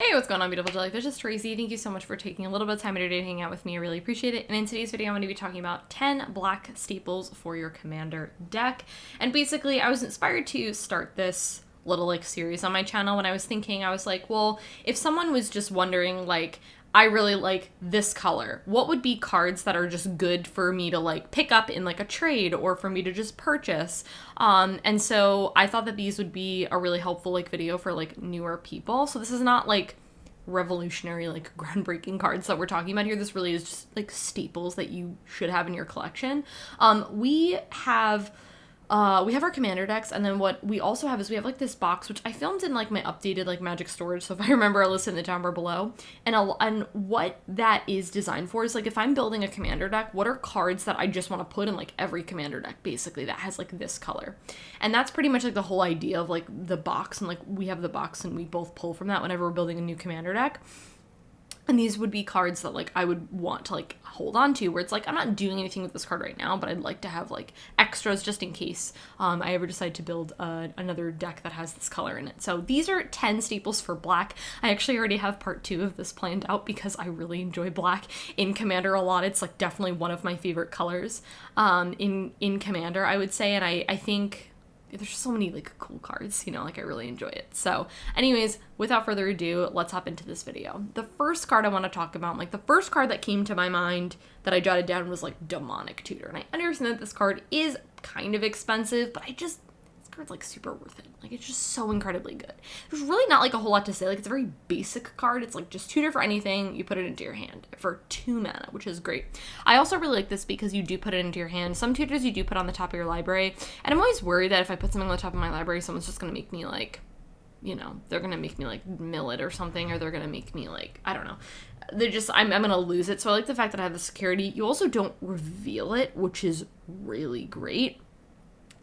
Hey, what's going on, beautiful jellyfish? It's Tracy. Thank you so much for taking a little bit of time out of your day to hang out with me. I really appreciate it. And in today's video, I'm going to be talking about 10 black staples for your commander deck. And basically, I was inspired to start this little like series on my channel when I was thinking, I was like, well, if someone was just wondering like, I really like this color, what would be cards that are just good for me to like pick up in like a trade or for me to just purchase? And so I thought that these would be a really helpful like video for like newer people. So this is not like revolutionary, like groundbreaking cards that we're talking about here. This really is just like staples that you should have in your collection. We have our commander decks, and then what we also have is we have like this box, which I filmed in like my updated like Magic storage, so if I remember, I'll list it in the down bar below. And what that is designed for is like if I'm building a commander deck, what are cards that I just want to put in like every commander deck basically that has like this color. And that's pretty much like the whole idea of like the box, and like we have the box and we both pull from that whenever we're building a new commander deck. And these would be cards that like I would want to like hold on to, where it's like I'm not doing anything with this card right now, but I'd like to have like extras just in case I ever decide to build another deck that has this color in it. So these are 10 staples for black. I actually already have part 2 of this planned out because I really enjoy black in Commander a lot. It's like definitely one of my favorite colors in Commander, I would say, and I think there's just so many like cool cards, you know, like I really enjoy it. So anyways, without further ado, let's hop into this video. The first card I want to talk about, like the first card that came to my mind that I jotted down was like Demonic Tutor. And I understand that this card is kind of expensive, but this card's like super worth it. Like it's just so incredibly good. There's really not like a whole lot to say. Like it's a very basic card. It's like just tutor for anything. You put it into your hand for 2 mana, which is great. I also really like this because you do put it into your hand. Some tutors you do put on the top of your library. And I'm always worried that if I put something on the top of my library, someone's just going to make me like, you know, they're going to make me like mill it or something, or they're going to make me like, I don't know. I'm going to lose it. So I like the fact that I have the security. You also don't reveal it, which is really great,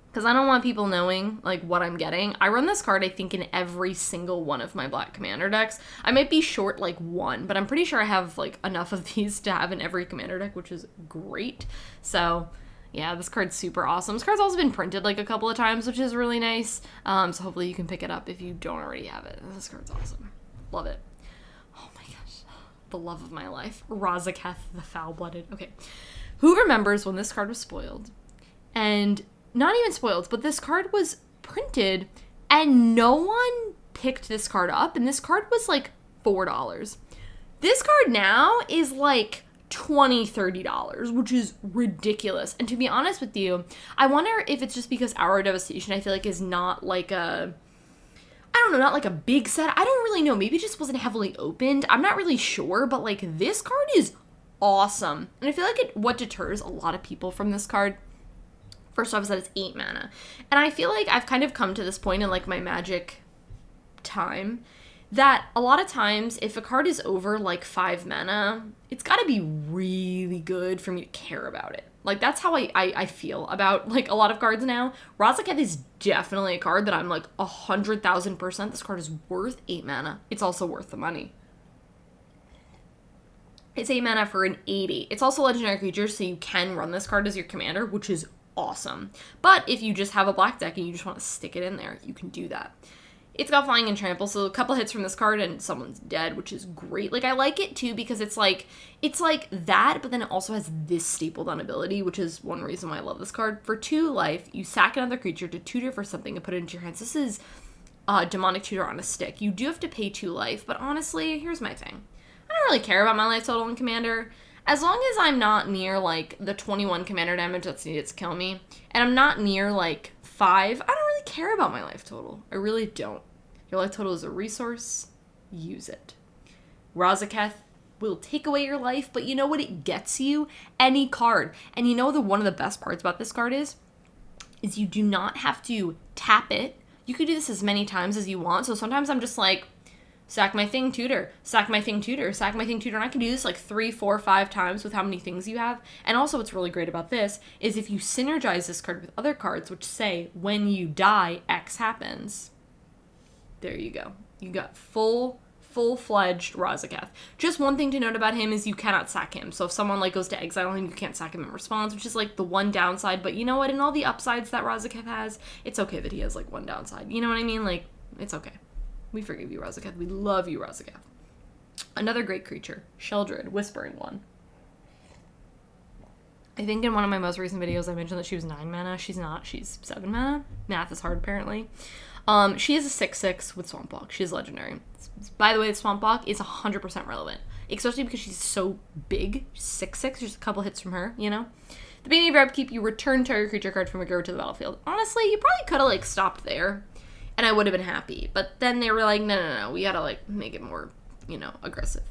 because I don't want people knowing, like, what I'm getting. I run this card, I think, in every single one of my black commander decks. I might be short, like, one, but I'm pretty sure I have, like, enough of these to have in every commander deck, which is great. So, yeah, this card's super awesome. This card's also been printed, like, a couple of times, which is really nice. So hopefully you can pick it up if you don't already have it. This card's awesome. Love it. Oh, my gosh. The love of my life. Razikath, the Foulblooded. Okay. Who remembers when this card was spoiled? And not even spoiled, but this card was printed and no one picked this card up, and this card was like $4. This card now is like $20-$30, which is ridiculous. And to be honest with you, I wonder if it's just because Hour of Devastation I feel like is not like a, I don't know, not like a big set. I don't really know. Maybe it just wasn't heavily opened. I'm not really sure, but like this card is awesome. And I feel like what deters a lot of people from this card, first off, is that it's 8 mana. And I feel like I've kind of come to this point in like my Magic time that a lot of times if a card is over like 5 mana, it's got to be really good for me to care about it. Like that's how I feel about like a lot of cards now. Razikath is definitely a card that I'm like 100,000% this card is worth 8 mana. It's also worth the money. It's 8 mana for an 80. It's also a legendary creature, so you can run this card as your commander, which is awesome. But if you just have a black deck and you just want to stick it in there, you can do that. It's got flying and trample, so a couple hits from this card and someone's dead, which is great. Like I like it too because it's like that, but then it also has this stapled on ability, which is one reason why I love this card. For 2 life, you sack another creature to tutor for something and put it into your hands. This is Demonic Tutor on a stick. You do have to pay 2 life, but honestly, here's my thing. I don't really care about my life total in Commander. As long as I'm not near, like, the 21 commander damage that's needed to kill me, and I'm not near, like, 5, I don't really care about my life total. I really don't. Your life total is a resource. Use it. Razikath will take away your life, but you know what it gets you? Any card. And you know one of the best parts about this card is you do not have to tap it. You could do this as many times as you want, so sometimes I'm just like, sack my thing, tutor. Sack my thing, tutor. Sack my thing, tutor. And I can do this like 3, 4, 5 times with how many things you have. And also what's really great about this is if you synergize this card with other cards, which say, when you die, X happens. There you go. You got full-fledged Razikath. Just one thing to note about him is you cannot sack him. So if someone like goes to exile him, you can't sack him in response, which is like the one downside. But you know what? In all the upsides that Razikath has, it's okay that he has like one downside. You know what I mean? Like, it's okay. We forgive you, Razikath. We love you, Razikath. Another great creature, Sheldrid, Whispering One. I think in one of my most recent videos I mentioned that she was 9 mana. She's not. She's 7 mana. Math is hard, apparently. She is a 6/6 with Swamp Walk. She is legendary. By the way, the Swamp Walk is 100% relevant, especially because she's so big. She's 6/6. Just a couple hits from her, you know? The beginning of your upkeep, you return target creature card from your graveyard to the battlefield. Honestly, you probably could have, like, stopped there, and I would have been happy. But then they were like, no, we gotta, like, make it more, you know, aggressive.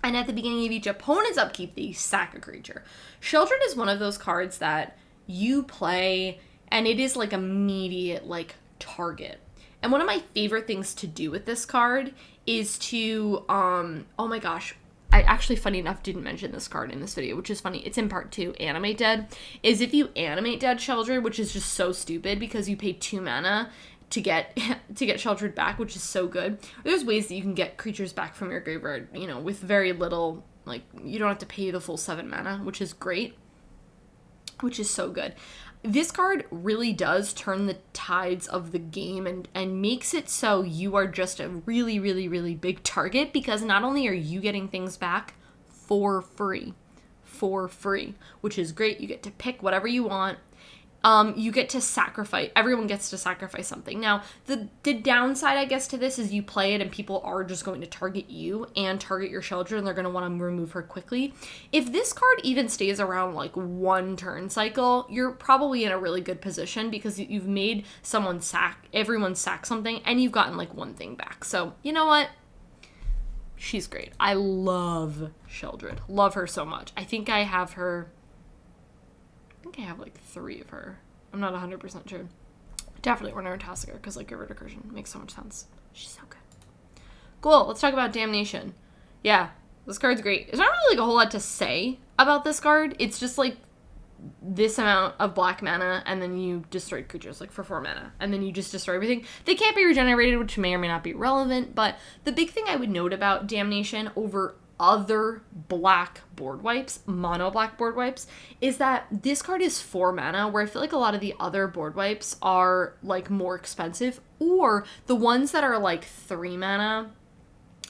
And at the beginning of each opponent's upkeep, they sack a creature. Sheldred is one of those cards that you play, and it is, like, immediate, like, target. And one of my favorite things to do with this card is to, oh my gosh, I actually, funny enough, didn't mention this card in this video, which is funny. It's in part 2, Animate Dead. Is if you Animate Dead Sheldred, which is just so stupid because you pay 2 mana to get Sheldred back, which is so good. There's ways that you can get creatures back from your graveyard, you know, with very little, like, you don't have to pay the full 7 mana, which is great, which is so good. This card really does turn the tides of the game and makes it so you are just a really, really, really big target, because not only are you getting things back for free, which is great. You get to pick whatever you want. You get to sacrifice. Everyone gets to sacrifice something. Now, the downside, I guess, to this is you play it and people are just going to target you and target your Sheldred, and they're going to want to remove her quickly. If this card even stays around, like, 1 turn cycle, you're probably in a really good position because you've made everyone sack something, and you've gotten, like, 1 thing back. So, you know what? She's great. I love Sheldred. Love her so much. I think I have like 3 of her. I'm not 100% sure. Definitely Order and Tasker, because, like, Recursion makes so much sense. She's so good. Cool, let's talk about Damnation. Yeah, this card's great. There's not really, like, a whole lot to say about this card. It's just, like, this amount of black mana, and then you destroy creatures, like, for 4 mana. And then you just destroy everything. They can't be regenerated, which may or may not be relevant, but the big thing I would note about Damnation over other black board wipes, mono black board wipes, is that this card is 4 mana, where I feel like a lot of the other board wipes are, like, more expensive, or the ones that are, like, 3 mana,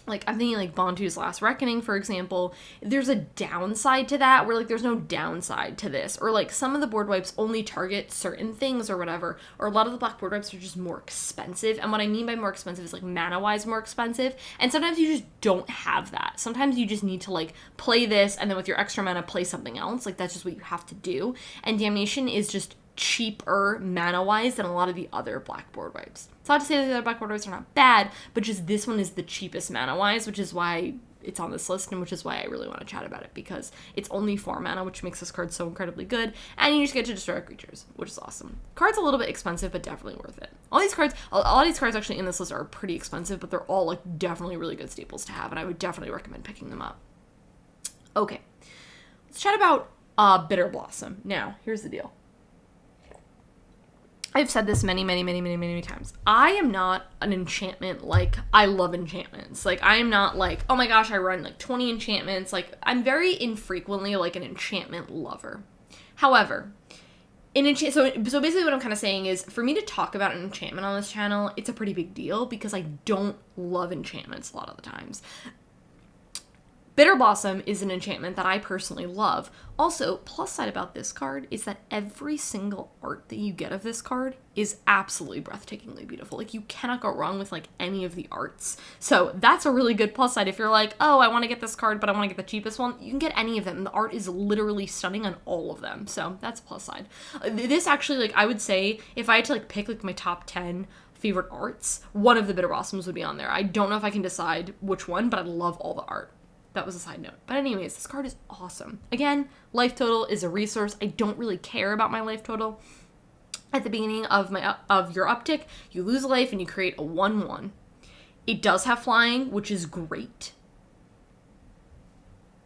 like, I'm thinking, like, Bontu's Last Reckoning, for example. There's a downside to that, where, like, there's no downside to this. Or, like, some of the board wipes only target certain things or whatever. Or a lot of the black board wipes are just more expensive. And what I mean by more expensive is, like, mana-wise more expensive. And sometimes you just don't have that. Sometimes you just need to, like, play this, and then with your extra mana, play something else. Like, that's just what you have to do. And Damnation is just cheaper mana-wise than a lot of the other black board wipes. It's not to say that the other black board wipes are not bad, but just this one is the cheapest mana-wise, which is why it's on this list, and which is why I really want to chat about it, because it's only 4 mana, which makes this card so incredibly good, and you just get to destroy creatures, which is awesome. Card's a little bit expensive, but definitely worth it. A lot of these cards actually in this list are pretty expensive, but they're all, like, definitely really good staples to have, and I would definitely recommend picking them up. Okay, let's chat about Bitterblossom. Now, here's the deal. I've said this many times. I am not an enchantment, like, I love enchantments. Like, I am not like, oh my gosh, I run, like, 20 enchantments. Like, I'm very infrequently, like, an enchantment lover. However, so basically what I'm kind of saying is, for me to talk about an enchantment on this channel, it's a pretty big deal, because I don't love enchantments a lot of the times. Bitterblossom is an enchantment that I personally love. Also, plus side about this card is that every single art that you get of this card is absolutely breathtakingly beautiful. Like, you cannot go wrong with, like, any of the arts. So that's a really good plus side. If you're like, oh, I want to get this card, but I want to get the cheapest one, you can get any of them. The art is literally stunning on all of them. So that's a plus side. This actually, like, I would say, if I had to, like, pick, like, my top 10 favorite arts, one of the Bitterblossoms would be on there. I don't know if I can decide which one, but I love all the art. That was a side note. But anyways, this card is awesome. Again, life total is a resource. I don't really care about my life total. At the beginning of your uptick, you lose a life and you create a 1/1. It does have flying, which is great.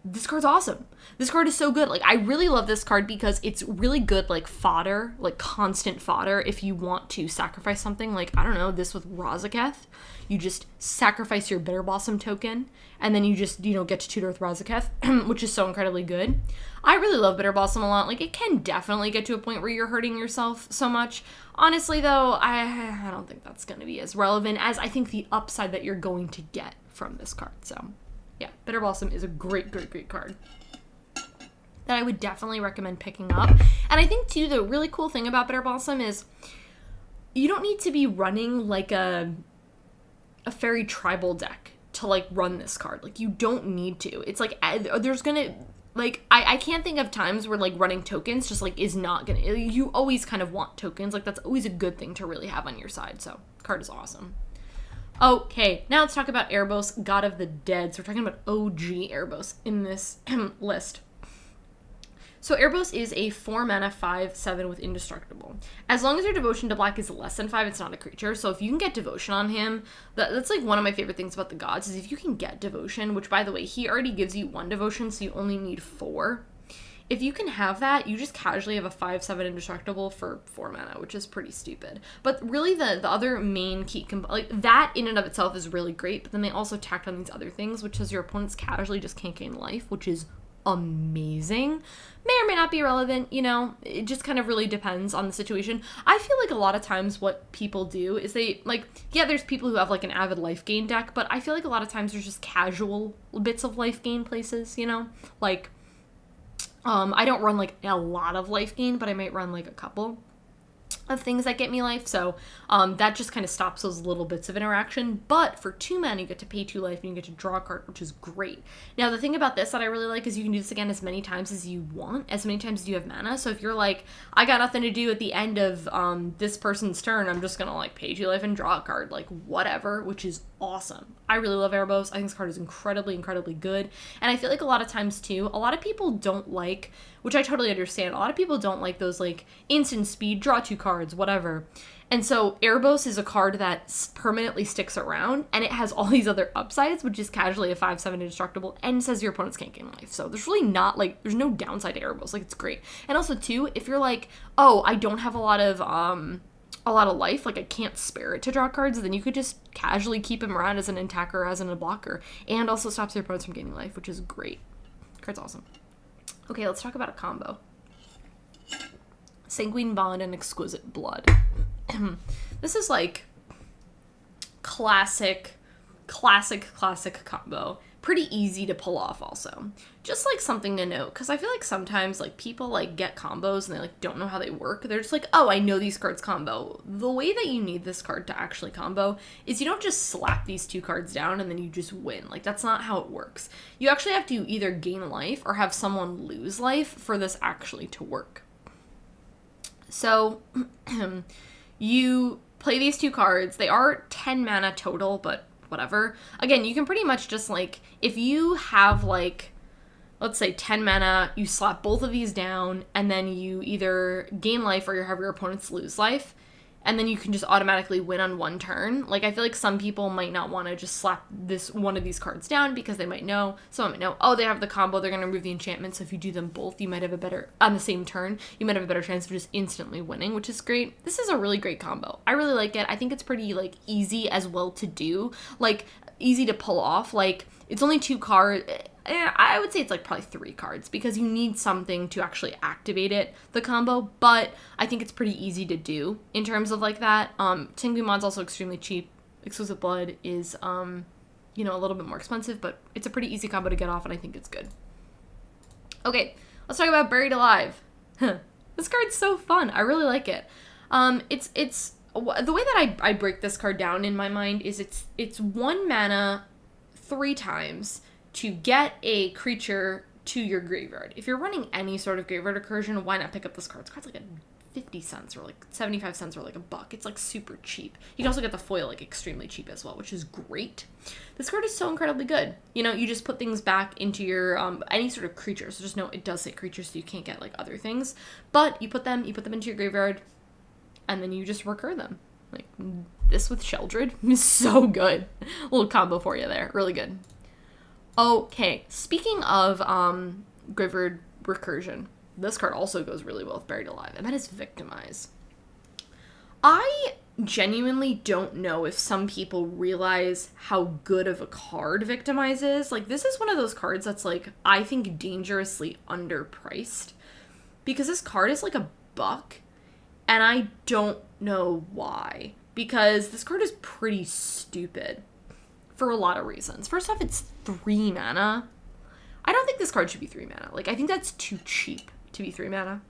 This card's awesome. This card is so good. Like, I really love this card because it's really good, like, fodder, like, constant fodder if you want to sacrifice something. Like, I don't know, this with Razikath. You just sacrifice your Bitterblossom token, and then you just, you know, get to tutor with Razkaeth, which is so incredibly good. I really love Bitterblossom a lot. Like, it can definitely get to a point where you're hurting yourself so much. Honestly, though, I don't think that's going to be as relevant as I think the upside that you're going to get from this card. So Bitterblossom is a great, great, great card that I would definitely recommend picking up. And I think, too, the really cool thing about Bitterblossom is you don't need to be running, like, a fairy tribal deck to, like, run this card. Like, you don't need to. It's, like, there's gonna... Like, I can't think of times where, like, running tokens just, like, is not gonna... You always kind of want tokens. Like, that's always a good thing to really have on your side. So, card is awesome. Okay, now let's talk about Erebos, God of the Dead. So we're talking about OG Erebos in this list. So Erebos is a 4-mana 5/7 with Indestructible. As long as your devotion to black is less than 5, it's not a creature. So if you can get devotion on him, that's like one of my favorite things about the gods, is if you can get devotion, which by the way, he already gives you 1 devotion, so you only need 4. If you can have that, you just casually have a 5/7 Indestructible for 4 mana, which is pretty stupid. But really the other main key, like that in and of itself is really great, but then they also tacked on these other things, which is your opponents casually just can't gain life, which is amazing. May or may not be relevant, you know, it just kind of really depends on the situation. I feel like a lot of times what people do is they, like, yeah, there's people who have, like, an avid life gain deck, but I feel like a lot of times there's just casual bits of life gain places, you know? Like, I don't run, like, a lot of life gain, but I might run, like, a couple of things that get me life, so that just kind of stops those little bits of interaction. But for 2 mana, you get to pay 2 life and you get to draw a card, which is great. Now, the thing about this that I really like is you can do this again as many times as you want, as many times as you have mana. So if you're like, I got nothing to do at the end of this person's turn, I'm just gonna, like, pay 2 life and draw a card, like, whatever, which is awesome. I really love Erebos. I think this card is incredibly, incredibly good. And I feel like a lot of times, too, a lot of people don't like, which I totally understand, a lot of people don't like those, like, instant speed, draw 2 cards, whatever. And so Erebos is a card that permanently sticks around, and it has all these other upsides, which is casually a 5/7 Indestructible, and says your opponents can't gain life. So there's really not, like, there's no downside to Erebos. Like, it's great. And also, too, if you're like, oh, I don't have a lot of life, like I can't spare it to draw cards, then you could just casually keep him around as an attacker, as a blocker, and also stops your opponents from gaining life, which is great. Card's awesome. Okay, let's talk about a combo. Sanguine Bond and Exquisite Blood. This is like classic combo. Pretty easy to pull off also. Just like something to note, because I feel like sometimes like people like get combos and they like don't know how they work. They're just like, oh, I know these cards combo. The way that you need this card to actually combo is you don't just slap these 2 cards down and then you just win. Like, that's not how it works. You actually have to either gain life or have someone lose life for this actually to work. So you play these 2 cards. They are 10 mana total, but whatever. Again, you can pretty much just, like, if you have, like, let's say 10 mana, you slap both of these down, and then you either gain life or you have your opponents lose life, and then you can just automatically win on 1 turn. Like, I feel like some people might not want to just slap one of these cards down because they might know, someone might know, oh, they have the combo, they're going to remove the enchantment, so if you do them both, you might have a better, on the same turn, you might have a better chance of just instantly winning, which is great. This is a really great combo. I really like it. I think it's pretty, like, easy as well to do. Like, easy to pull off. Like, it's only 2 cards. I would say it's like probably 3 cards because you need something to actually activate it, the combo, but I think it's pretty easy to do in terms of like that. Tinglymod's also extremely cheap. Exquisite Blood is, you know, a little bit more expensive, but it's a pretty easy combo to get off and I think it's good. Okay, let's talk about Buried Alive. This card's so fun. I really like it. It's the way that I break this card down in my mind is it's 1 mana 3 times to get a creature to your graveyard. If you're running any sort of graveyard recursion, why not pick up this card? This card's like 50 cents or like 75 cents or like $1. It's like super cheap. You can also get the foil like extremely cheap as well, which is great. This card is so incredibly good. You know, you just put things back into your any sort of creature. So just know it does say creature, so you can't get like other things. But you put them into your graveyard, and then you just recur them. Like this with Sheldrid is so good. A little combo for you there. Really good. Okay, speaking of graveyard recursion, this card also goes really well with Buried Alive, and that is Victimize. I genuinely don't know if some people realize how good of a card Victimize is. Like, this is one of those cards that's, like, I think dangerously underpriced, because this card is like $1, and I don't know why, because this card is pretty stupid. for a lot of reasons. First off, it's 3 mana. I don't think this card should be 3 mana. Like, I think that's too cheap to be 3 mana.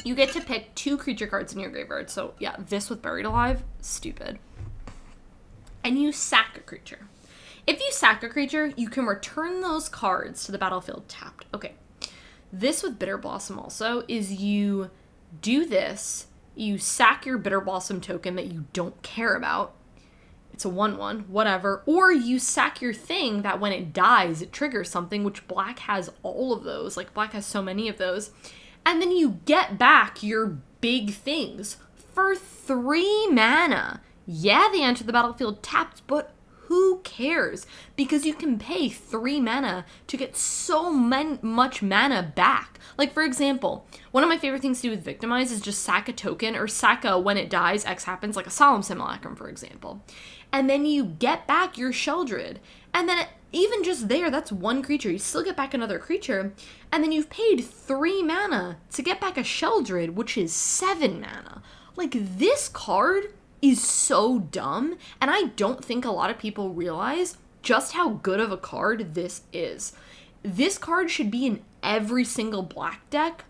You get to pick 2 creature cards in your graveyard. So, yeah, this with Buried Alive, stupid. And you sack a creature. If you sack a creature, you can return those cards to the battlefield tapped. Okay. This with Bitterblossom also is you do this, you sack your Bitterblossom token that you don't care about. It's a 1/1, whatever. Or you sack your thing that when it dies, it triggers something, which black has all of those. Like, black has so many of those. And then you get back your big things for 3 mana. Yeah, they enter the battlefield tapped, but who cares? Because you can pay 3 mana to get so much mana back. Like, for example, one of my favorite things to do with Victimize is just sack a token, or sack a when it dies, X happens, like a Solemn Simulacrum, for example. And then you get back your Sheldrid. And then even just there, that's 1 creature. You still get back another creature. And then you've paid 3 mana to get back a Sheldrid, which is 7 mana. Like, this card is so dumb, and I don't think a lot of people realize just how good of a card this is. This card should be in every single black deck,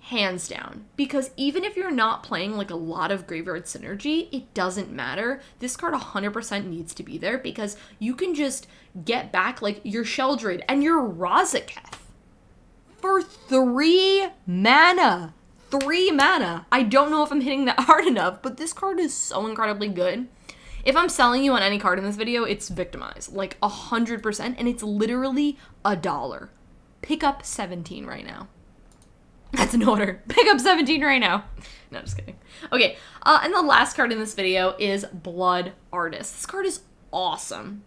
hands down, because even if you're not playing like a lot of graveyard synergy, it doesn't matter. This card 100% needs to be there because you can just get back like your Sheldrid and your Razikath for 3 mana. 3 mana. I don't know if I'm hitting that hard enough, but this card is so incredibly good. If I'm selling you on any card in this video, it's Victimize. Like 100%, and it's literally $1. Pick up 17 right now. That's an order. Pick up 17 right now. No, just kidding. Okay, and the last card in this video is Blood Artist. This card is awesome.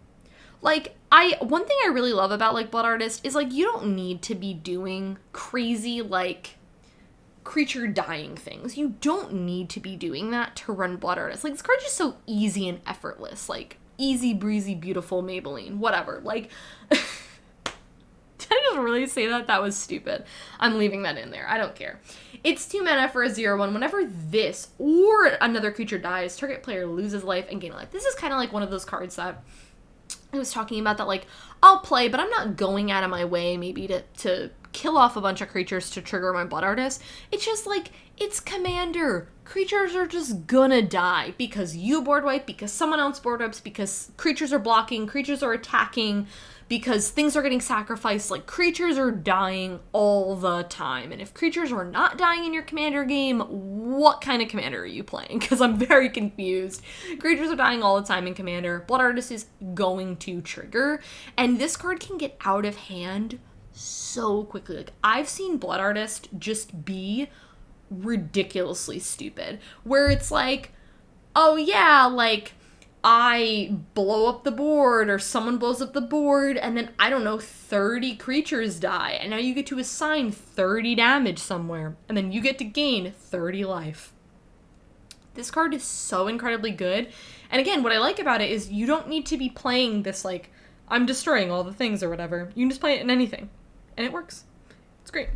Like, one thing I really love about, like, Blood Artist is, like, you don't need to be doing crazy, like, creature dying things. You don't need to be doing that to run Blood Artist. Like, this card's just so easy and effortless. Like, easy breezy, beautiful Maybelline. Whatever. Like, did I just really say that? That was stupid. I'm leaving that in there. I don't care. It's 2 mana for a 0/1. Whenever this or another creature dies, target player loses life and gain life. This is kind of like one of those cards that I was talking about that, like, I'll play, but I'm not going out of my way maybe to kill off a bunch of creatures to trigger my Blood Artist. It's just like, it's Commander. Creatures are just gonna die because you board wipe, because someone else board wipes, because creatures are blocking, creatures are attacking, because things are getting sacrificed. Like, creatures are dying all the time. And if creatures are not dying in your Commander game, what kind of Commander are you playing? Because I'm very confused. Creatures are dying all the time in Commander. Blood Artist is going to trigger, and this card can get out of hand so quickly. Like, I've seen Blood Artist just be ridiculously stupid, where it's like, oh yeah, like, I blow up the board, or someone blows up the board, and then, I don't know, 30 creatures die, and now you get to assign 30 damage somewhere, and then you get to gain 30 life. This card is so incredibly good, and again, what I like about it is you don't need to be playing this, like, I'm destroying all the things or whatever. You can just play it in anything, and it works. It's great.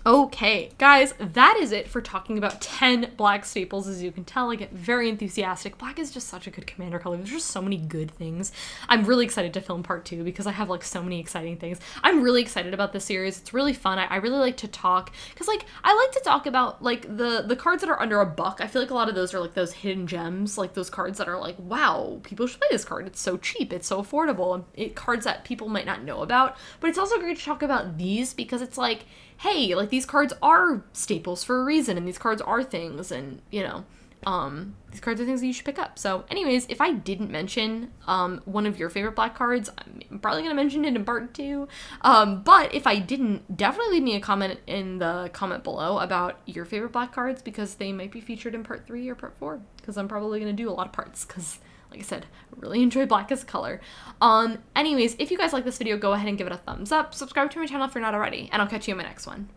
Okay, guys, that is it for talking about 10 black staples. As you can tell, I get very enthusiastic. Black is just such a good commander color. There's just so many good things. I'm really excited to film part 2 because I have, like, so many exciting things. I'm really excited about this series. It's really fun. I really like to talk because, like, I like to talk about, like, the cards that are under $1. I feel like a lot of those are, like, those hidden gems, like those cards that are like, wow, people should play this card. It's so cheap. It's so affordable. Cards that people might not know about. But it's also great to talk about these because it's like, hey, like, these cards are staples for a reason, and these cards are things, and, you know, these cards are things that you should pick up. So, anyways, if I didn't mention one of your favorite black cards, I'm probably going to mention it in part 2, but if I didn't, definitely leave me a comment in the comment below about your favorite black cards, because they might be featured in part 3 or part 4, because I'm probably going to do a lot of parts, because, like I said, I really enjoy black as a color. Anyways, if you guys like this video, go ahead and give it a thumbs up. Subscribe to my channel if you're not already, and I'll catch you in my next one.